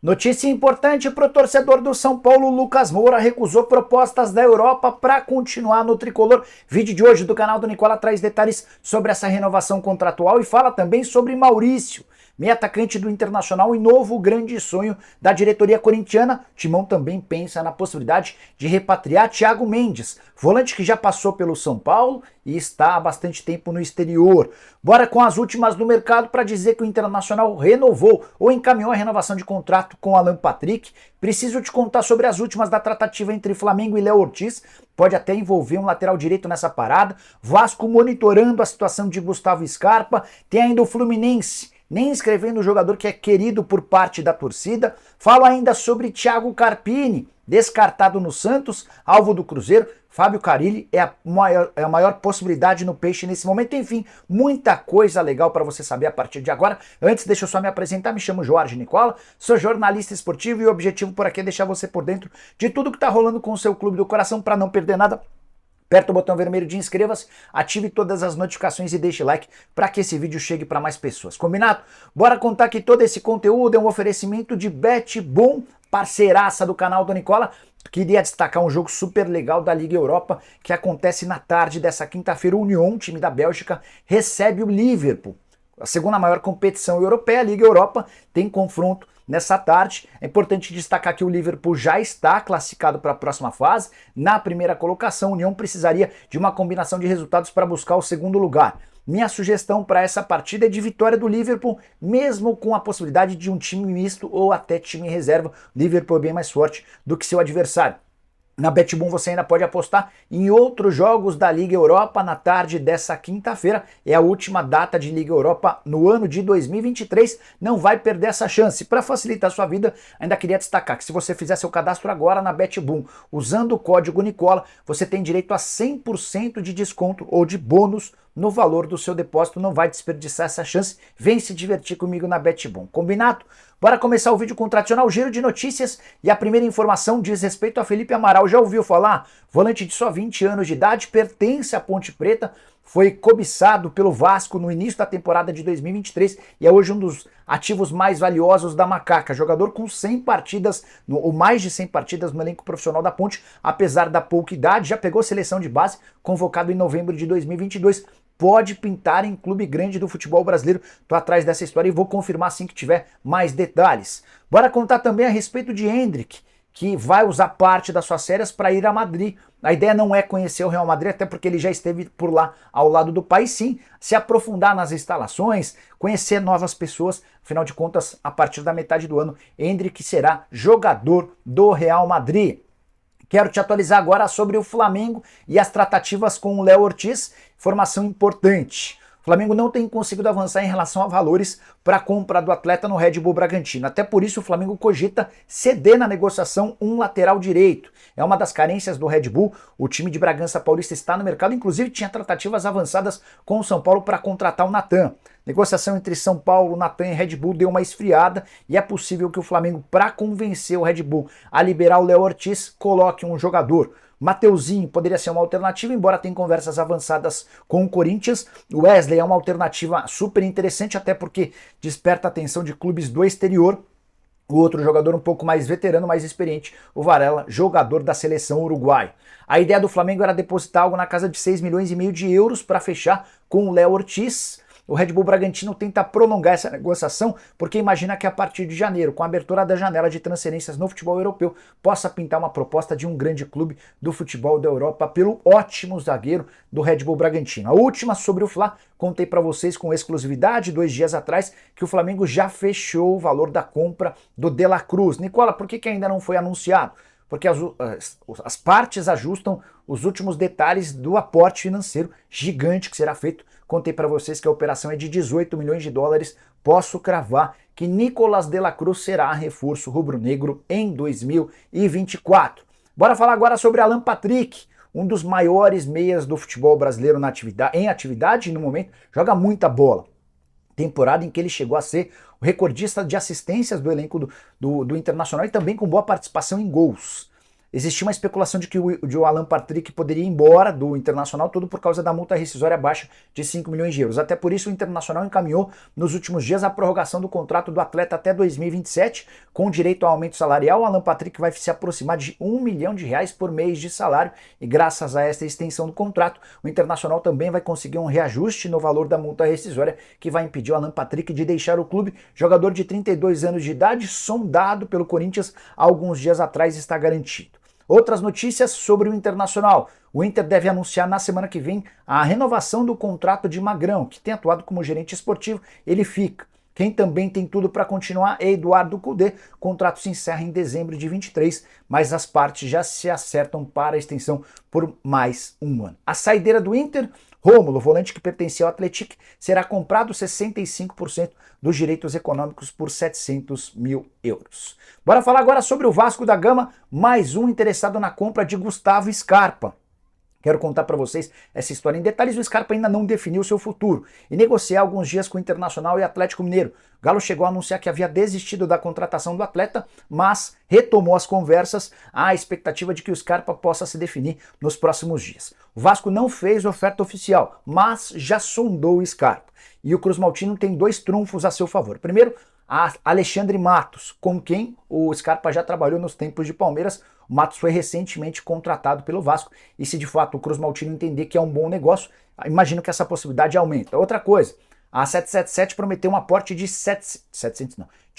Notícia importante para o torcedor do São Paulo, Lucas Moura recusou propostas da Europa para continuar no tricolor. Vídeo de hoje do canal do Nicola traz detalhes sobre essa renovação contratual e fala também sobre Maurício, meio atacante do Internacional e novo grande sonho da diretoria corintiana. Timão também pensa na possibilidade de repatriar Thiago Mendes, volante que já passou pelo São Paulo e está há bastante tempo no exterior. Bora com as últimas do mercado para dizer que o Internacional renovou ou encaminhou a renovação de contrato com Alan Patrick. Preciso te contar sobre as últimas da tratativa entre Flamengo e Léo Ortiz. Pode até envolver um lateral direito nessa parada. Vasco monitorando a situação de Gustavo Scarpa. Tem ainda o Fluminense nem inscrevendo o jogador que é querido por parte da torcida. Falo ainda sobre Thiago Carpini, descartado no Santos, alvo do Cruzeiro. Fábio Carille é a maior possibilidade no Peixe nesse momento. Enfim, muita coisa legal para você saber a partir de agora. Antes, deixa eu só me apresentar. Me chamo Jorge Nicola, sou jornalista esportivo e o objetivo por aqui é deixar você por dentro de tudo que está rolando com o seu clube do coração para não perder nada. Aperta o botão vermelho de inscreva-se, ative todas as notificações e deixe like para que esse vídeo chegue para mais pessoas. Combinado? Bora contar que todo esse conteúdo é um oferecimento de Bet.Boom, parceiraça do canal do Nicola. Queria destacar um jogo super legal da Liga Europa que acontece na tarde dessa quinta-feira. O Union, time da Bélgica, recebe o Liverpool. A segunda maior competição europeia, a Liga Europa, tem confronto nessa tarde. É importante destacar que o Liverpool já está classificado para a próxima fase. Na primeira colocação, a União precisaria de uma combinação de resultados para buscar o segundo lugar. Minha sugestão para essa partida é de vitória do Liverpool, mesmo com a possibilidade de um time misto ou até time em reserva. O Liverpool é bem mais forte do que seu adversário. Na Bet.Boom você ainda pode apostar em outros jogos da Liga Europa na tarde dessa quinta-feira. É a última data de Liga Europa no ano de 2023. Não vai perder essa chance. Para facilitar a sua vida, ainda queria destacar que se você fizer seu cadastro agora na Bet.Boom, usando o código Nicola, você tem direito a 100% de desconto ou de bônus no valor do seu depósito. Não vai desperdiçar essa chance. Vem se divertir comigo na Bet.Boom. Combinado? Bora começar o vídeo com o tradicional giro de notícias e a primeira informação diz respeito a Felipe Amaral. Já ouviu falar? Volante de só 20 anos de idade, pertence à Ponte Preta, foi cobiçado pelo Vasco no início da temporada de 2023 e é hoje um dos ativos mais valiosos da Macaca. Jogador com 100 partidas, ou mais de 100 partidas no elenco profissional da Ponte, apesar da pouca idade, já pegou seleção de base, convocado em novembro de 2022. Pode pintar em clube grande do futebol brasileiro. Tô atrás dessa história e vou confirmar assim que tiver mais detalhes. Bora contar também a respeito de Endrick, que vai usar parte das suas férias para ir a Madrid. A ideia não é conhecer o Real Madrid, até porque ele já esteve por lá ao lado do pai, sim, se aprofundar nas instalações, conhecer novas pessoas. Afinal de contas, a partir da metade do ano, Endrick será jogador do Real Madrid. Quero te atualizar agora sobre o Flamengo e as tratativas com o Léo Ortiz. Informação importante. O Flamengo não tem conseguido avançar em relação a valores para a compra do atleta no Red Bull Bragantino. Até por isso o Flamengo cogita ceder na negociação um lateral direito. É uma das carências do Red Bull. O time de Bragança Paulista está no mercado, inclusive tinha tratativas avançadas com o São Paulo para contratar o Natan. Negociação entre São Paulo, Natan e Red Bull deu uma esfriada e é possível que o Flamengo, para convencer o Red Bull a liberar o Léo Ortiz, coloque um jogador. Mateuzinho poderia ser uma alternativa, embora tenha conversas avançadas com o Corinthians. O Wesley é uma alternativa super interessante, até porque desperta a atenção de clubes do exterior. O outro jogador um pouco mais veterano, mais experiente, o Varela, jogador da seleção uruguaia. A ideia do Flamengo era depositar algo na casa de 6,5 milhões de euros para fechar com o Léo Ortiz. O Red Bull Bragantino tenta prolongar essa negociação porque imagina que a partir de janeiro, com a abertura da janela de transferências no futebol europeu, possa pintar uma proposta de um grande clube do futebol da Europa pelo ótimo zagueiro do Red Bull Bragantino. A última sobre o Fla, contei para vocês com exclusividade 2 dias atrás que o Flamengo já fechou o valor da compra do De La Cruz. Nicola, por que ainda não foi anunciado? Porque as partes ajustam os últimos detalhes do aporte financeiro gigante que será feito. Contei para vocês que a operação é de 18 milhões de dólares. Posso cravar que Nicolás de la Cruz será reforço rubro-negro em 2024. Bora falar agora sobre Alan Patrick, um dos maiores meias do futebol brasileiro em atividade no momento, joga muita bola. Temporada em que ele chegou a ser o recordista de assistências do elenco do Internacional e também com boa participação em gols. existia uma especulação de que o Alan Patrick poderia ir embora do Internacional, tudo por causa da multa rescisória abaixo de 5 milhões de euros. Até por isso o Internacional encaminhou nos últimos dias a prorrogação do contrato do atleta até 2027, com direito ao aumento salarial. O Alan Patrick vai se aproximar de R$ 1 milhão por mês de salário, e graças a esta extensão do contrato, o Internacional também vai conseguir um reajuste no valor da multa rescisória, que vai impedir o Alan Patrick de deixar o clube. Jogador de 32 anos de idade, sondado pelo Corinthians há alguns dias atrás, está garantido. Outras notícias sobre o Internacional. O Inter deve anunciar na semana que vem a renovação do contrato de Magrão, que tem atuado como gerente esportivo. Ele fica. Quem também tem tudo para continuar é Eduardo Cudê. O contrato se encerra em dezembro de 23, mas as partes já se acertam para a extensão por mais um ano. A saideira do Inter, Rômulo, volante que pertencia ao Atlético, será comprado 65% dos direitos econômicos por 700 mil euros. Bora falar agora sobre o Vasco da Gama, mais um interessado na compra de Gustavo Scarpa. Quero contar para vocês essa história em detalhes. O Scarpa ainda não definiu seu futuro e negociar alguns dias com o Internacional e Atlético Mineiro. O Galo chegou a anunciar que havia desistido da contratação do atleta, mas retomou as conversas. Há a expectativa de que o Scarpa possa se definir nos próximos dias. O Vasco não fez oferta oficial, mas já sondou o Scarpa. E o Cruz Maltino tem dois trunfos a seu favor. Primeiro, Alexandre Matos, com quem o Scarpa já trabalhou nos tempos de Palmeiras. O Matos foi recentemente contratado pelo Vasco, e se de fato o Cruz Maltino entender que é um bom negócio, imagino que essa possibilidade aumenta. Outra coisa, a 777 prometeu um aporte de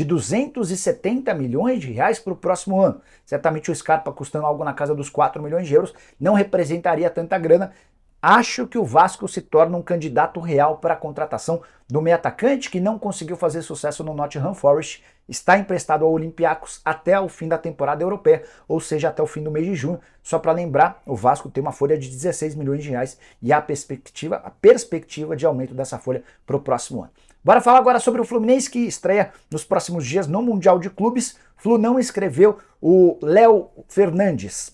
270 milhões de reais para o próximo ano. Certamente o Scarpa, custando algo na casa dos 4 milhões de euros, não representaria tanta grana. Acho que o Vasco se torna um candidato real para a contratação do meio atacante, que não conseguiu fazer sucesso no Nottingham Forest, está emprestado ao Olympiacos até o fim da temporada europeia, ou seja, até o fim do mês de junho. Só para lembrar, o Vasco tem uma folha de 16 milhões de reais e a perspectiva de aumento dessa folha para o próximo ano. Bora falar agora sobre o Fluminense, que estreia nos próximos dias no Mundial de Clubes. Flu não inscreveu o Léo Fernandes,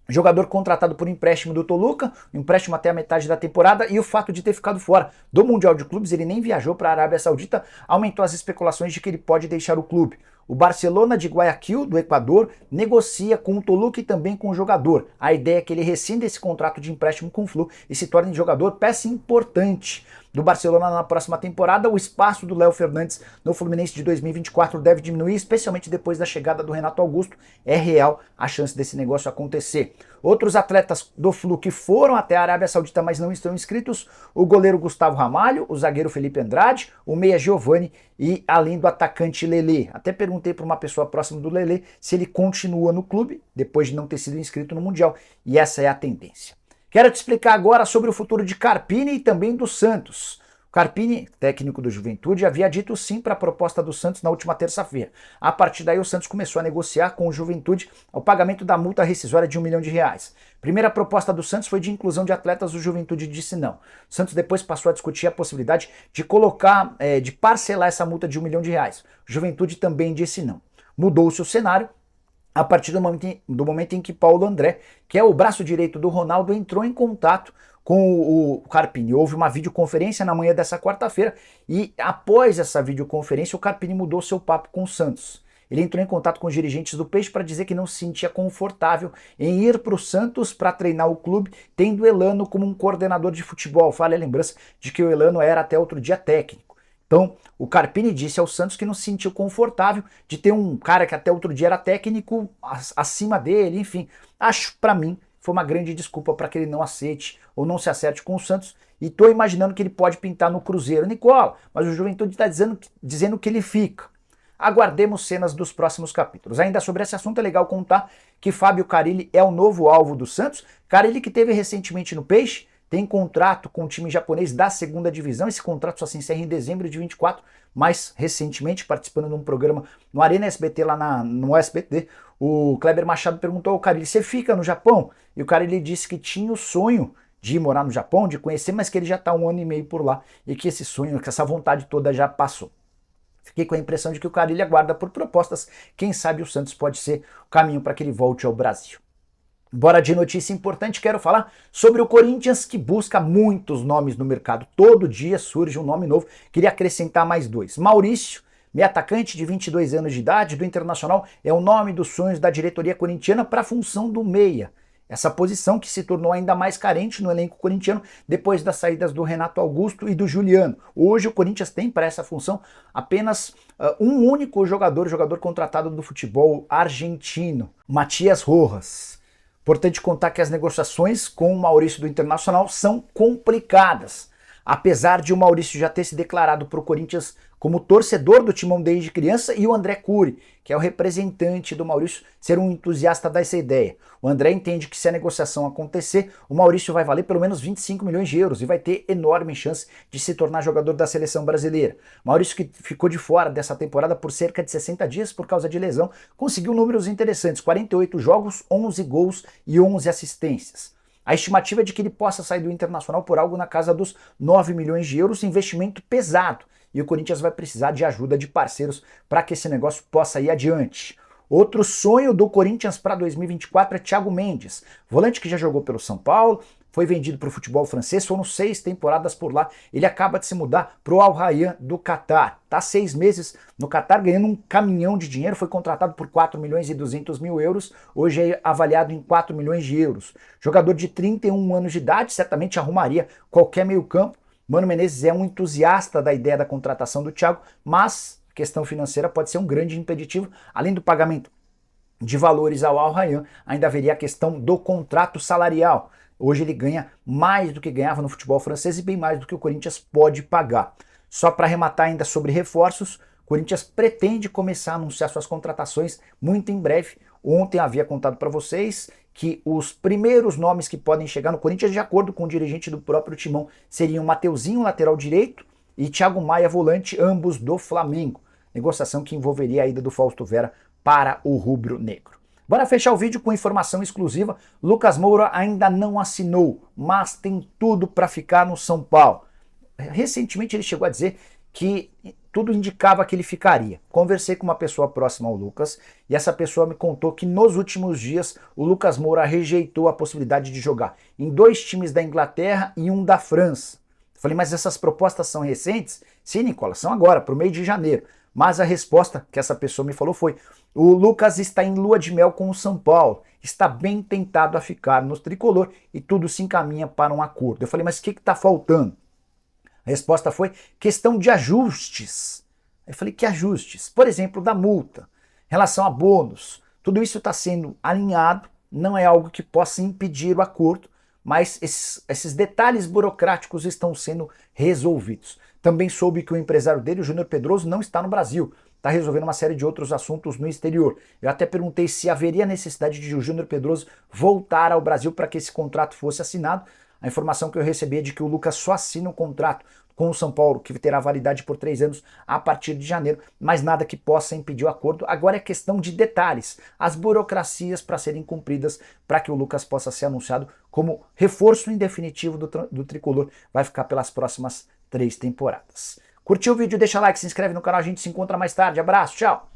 jogador contratado por empréstimo do Toluca, empréstimo até a metade da temporada, e o fato de ter ficado fora do Mundial de Clubes, ele nem viajou para a Arábia Saudita, aumentou as especulações de que ele pode deixar o clube. O Barcelona de Guayaquil, do Equador, negocia com o Toluca e também com o jogador. A ideia é que ele rescinda esse contrato de empréstimo com o Flu e se torne jogador, peça importante do Barcelona na próxima temporada. O espaço do Léo Fernandes no Fluminense de 2024 deve diminuir, especialmente depois da chegada do Renato Augusto. É real a chance desse negócio acontecer. Outros atletas do Flu que foram até a Arábia Saudita, mas não estão inscritos: o goleiro Gustavo Ramalho, o zagueiro Felipe Andrade, o meia Giovani e além do atacante Lelê. Até perguntei para uma pessoa próxima do Lelê se ele continua no clube depois de não ter sido inscrito no Mundial, e essa é a tendência. Quero te explicar agora sobre o futuro de Carpini e também do Santos. Carpini, técnico do Juventude, havia dito sim para a proposta do Santos na última terça-feira. A partir daí o Santos começou a negociar com o Juventude o pagamento da multa rescisória de R$1 milhão. Primeira proposta do Santos foi de inclusão de atletas, o Juventude disse não. O Santos depois passou a discutir a possibilidade de de parcelar essa multa de R$1 milhão. O Juventude também disse não. Mudou-se o cenário a partir do momento em que Paulo André, que é o braço direito do Ronaldo, entrou em contato com o Carpini. Houve uma videoconferência na manhã dessa quarta-feira e após essa videoconferência o Carpini mudou seu papo com o Santos. Ele entrou em contato com os dirigentes do Peixe para dizer que não se sentia confortável em ir para o Santos para treinar o clube, tendo Elano como um coordenador de futebol. Vale a lembrança de que o Elano era até outro dia técnico. Então, o Carpini disse ao Santos que não se sentiu confortável de ter um cara que até outro dia era técnico acima dele, enfim. Acho, para mim, foi uma grande desculpa para que ele não aceite ou não se acerte com o Santos, e estou imaginando que ele pode pintar no Cruzeiro. Nicola, mas o Juventude está dizendo que ele fica. Aguardemos cenas dos próximos capítulos. Ainda sobre esse assunto é legal contar que Fábio Carille é o novo alvo do Santos. Carille, que teve recentemente no Peixe, tem contrato com o time japonês da segunda divisão. Esse contrato só se encerra em dezembro de 24, mas recentemente, participando de um programa no Arena SBT, lá no SBT, o Kleber Machado perguntou ao Carille: você fica no Japão? E o Carille disse que tinha o sonho de ir morar no Japão, de conhecer, mas que ele já está 1 ano e meio por lá e que esse sonho, que essa vontade toda já passou. Fiquei com a impressão de que o Carille aguarda por propostas. Quem sabe o Santos pode ser o caminho para que ele volte ao Brasil. Bora de notícia importante, quero falar sobre o Corinthians, que busca muitos nomes no mercado. Todo dia surge um nome novo. Queria acrescentar mais 2. Maurício, Meio atacante de 22 anos de idade do Internacional é o nome dos sonhos da diretoria corintiana para a função do meia. Essa posição que se tornou ainda mais carente no elenco corintiano depois das saídas do Renato Augusto e do Juliano. Hoje o Corinthians tem para essa função apenas um único jogador contratado do futebol argentino, Matias Rojas. Importante contar que as negociações com o Maurício do Internacional são complicadas. Apesar de o Maurício já ter se declarado para o Corinthians como torcedor do Timão desde criança, e o André Cury, que é o representante do Maurício, ser um entusiasta dessa ideia. O André entende que se a negociação acontecer, o Maurício vai valer pelo menos 25 milhões de euros e vai ter enorme chance de se tornar jogador da seleção brasileira. Maurício, que ficou de fora dessa temporada por cerca de 60 dias por causa de lesão, conseguiu números interessantes, 48 jogos, 11 gols e 11 assistências. A estimativa é de que ele possa sair do Internacional por algo na casa dos 9 milhões de euros, investimento pesado. E o Corinthians vai precisar de ajuda de parceiros para que esse negócio possa ir adiante. Outro sonho do Corinthians para 2024 é Thiago Mendes, volante que já jogou pelo São Paulo, foi vendido para o futebol francês, foram 6 temporadas por lá. Ele acaba de se mudar para o Al Rayyan do Catar. Está 6 meses no Catar ganhando um caminhão de dinheiro, foi contratado por 4 milhões e 200 mil euros, hoje é avaliado em 4 milhões de euros. Jogador de 31 anos de idade, certamente arrumaria qualquer meio campo. Mano Menezes é um entusiasta da ideia da contratação do Thiago, mas questão financeira pode ser um grande impeditivo. Além do pagamento de valores ao Al Rayyan, ainda haveria a questão do contrato salarial. Hoje ele ganha mais do que ganhava no futebol francês e bem mais do que o Corinthians pode pagar. Só para arrematar ainda sobre reforços, o Corinthians pretende começar a anunciar suas contratações muito em breve. Ontem havia contado para vocês que os primeiros nomes que podem chegar no Corinthians, de acordo com o dirigente do próprio Timão, seriam Mateuzinho, lateral direito, e Thiago Maia, volante, ambos do Flamengo. Negociação que envolveria a ida do Fausto Vera para o rubro-negro. Bora fechar o vídeo com informação exclusiva. Lucas Moura ainda não assinou, mas tem tudo para ficar no São Paulo. Recentemente ele chegou a dizer que tudo indicava que ele ficaria. Conversei com uma pessoa próxima ao Lucas e essa pessoa me contou que nos últimos dias o Lucas Moura rejeitou a possibilidade de jogar em 2 times da Inglaterra e um da França. Falei, mas essas propostas são recentes? Sim, Nicola, são agora, para o mês de janeiro. Mas a resposta que essa pessoa me falou foi: o Lucas está em lua de mel com o São Paulo, está bem tentado a ficar no tricolor e tudo se encaminha para um acordo. Eu falei, mas o que está faltando? A resposta foi questão de ajustes. Eu falei, que ajustes? Por exemplo, da multa, em relação a bônus. Tudo isso está sendo alinhado, não é algo que possa impedir o acordo, mas esses detalhes burocráticos estão sendo resolvidos. Também soube que o empresário dele, o Júnior Pedroso, não está no Brasil. Está resolvendo uma série de outros assuntos no exterior. Eu até perguntei se haveria necessidade de o Júnior Pedroso voltar ao Brasil para que esse contrato fosse assinado. A informação que eu recebi é de que o Lucas só assina o contrato com o São Paulo, que terá validade por 3 anos a partir de janeiro, mas nada que possa impedir o acordo. Agora é questão de detalhes, as burocracias para serem cumpridas para que o Lucas possa ser anunciado como reforço em definitivo do tricolor. Vai ficar pelas próximas 3 temporadas. Curtiu o vídeo? Deixa like, se inscreve no canal, a gente se encontra mais tarde. Abraço, tchau!